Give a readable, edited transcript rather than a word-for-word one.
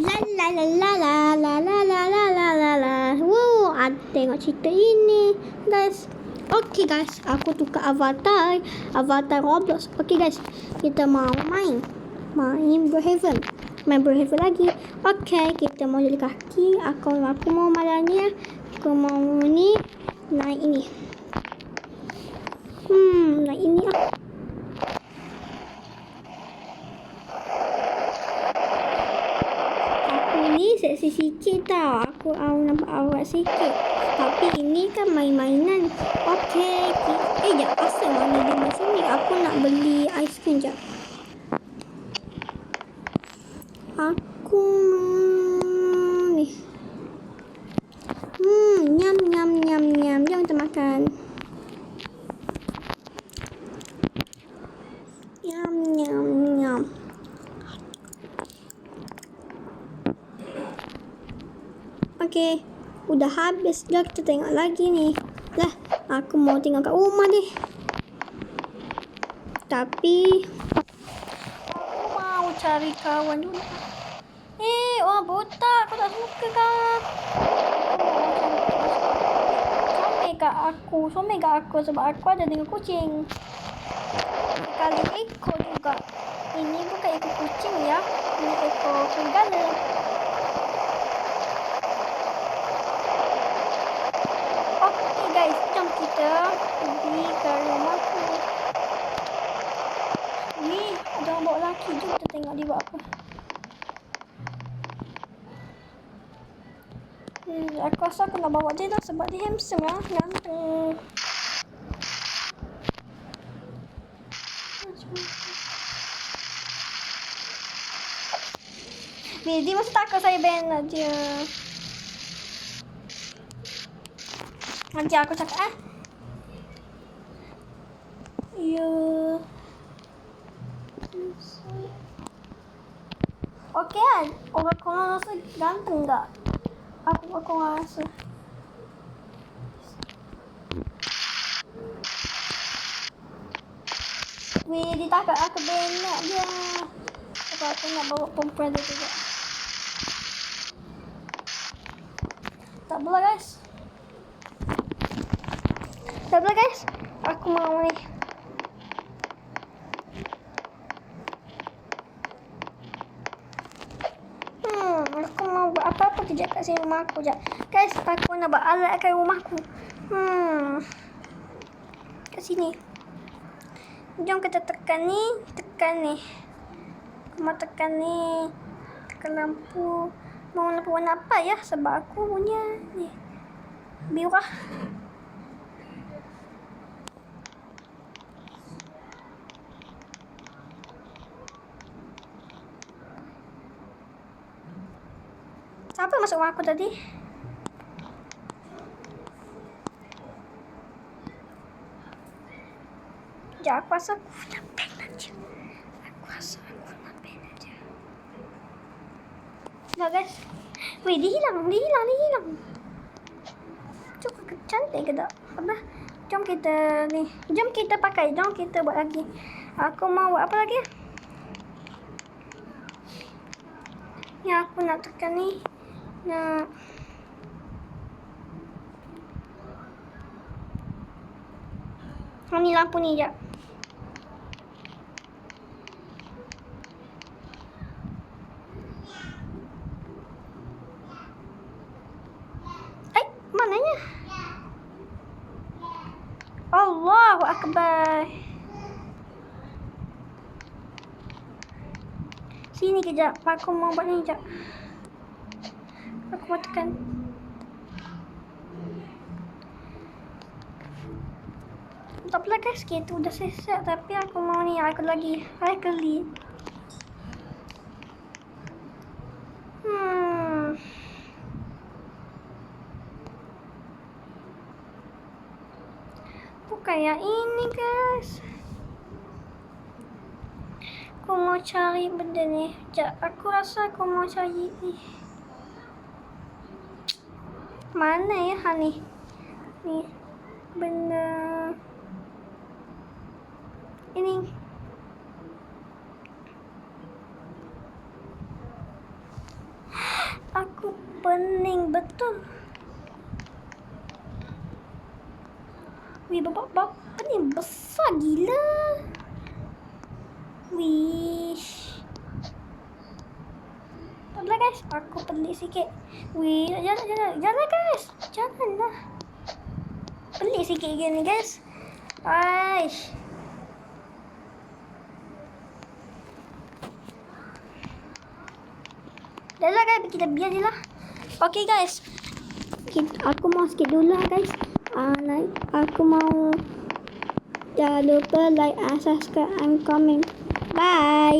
La la la la la la la la la la la la. Wow, tengok cerita ini, guys. Okay guys, aku tukar avatar Roblox. Okay guys, kita mau main Brookhaven. Main Brookhaven lagi. Okay, kita mau jadi kaki. Aku mau malam ni. Aku mau ni naik ini. Naik ini ah. Aku ni seksi sikit tau. Aku nampak awak sikit. Tapi ini kan main-mainan. Okay. Jap. Asal mana dia masuk ni? Aku nak beli aiskrim jap. Aku ni. Nyam nyam nyam nyam. Jom kita makan. Nyam nyam nyam. Okay. Udah habis. Jom kita tengok lagi ni. Lah, aku mau tinggal kat rumah deh. Tapi aku mau cari kawan dulu. Orang buta. Aku tak suka kan. Somai kat aku sebab aku ada dengan kucing. Kali ekor juga. Ini bukan ekor kucing ya. Ini ekor serigala. Okay guys, jom kita pergi ke rumahku. Ni ada orang bawa lelaki. Jom kita tengok dia buat apa. Aku rasa aku nak bawa dia dah sebab dia handsome lah. Ganteng. Ni dia mesti takut saya ban aja. Nanti aku cakap Ya. Okey kan? Orang rasa ganteng tak? Aku rasa. Dia takut aku benak dia. Sebab aku nak bawa perempuan dia juga. Tak boleh guys. Aku mau ni. Aku mau buat apa-apa kejap kat sini rumah aku jap. Guys, aku nak buat alat kat rumahku. Kat sini. Jom kita tekan ni. Aku mau tekan ni. Tekan lampu. Mau lampu warna apa ya? Sebab aku punya ni biru lah. Siapa masuk rumah aku tadi? Sekejap, aku rasa aku nak ban aja. Tengok guys. Weh, dia hilang. Cukup cantik ke tak? Apa? Jom kita ni. Jom kita pakai. Jom kita buat lagi. Aku mau buat apa lagi? Yang aku nak tekan ni. Nak. Ni lampu ni jap. Mananya? Allahu Akbar. Sini kejap. Aku mau buat ni kejap. Aku mau tekan. Tak apalah guys. Kita udah selesai. Tapi aku mau ni. Aku lagi. Saya keli. Bukan yang ini guys. Aku mau cari benda ni. Sekejap. Aku rasa aku mau cari ni. Mana ya ni? Ni. Benda. Ini. pening betul. Wih, bapak ni besar gila. Wish. Taklah guys, aku pelik sikit. Wih, jalan guys. Janganlah. Pelik sikit game ni guys. Aish. Dah lah guys, kita biar je lah. Okay guys. Aku mau skip dulu lah guys. Aku mau, jangan lupa like and subscribe and comment. Bye.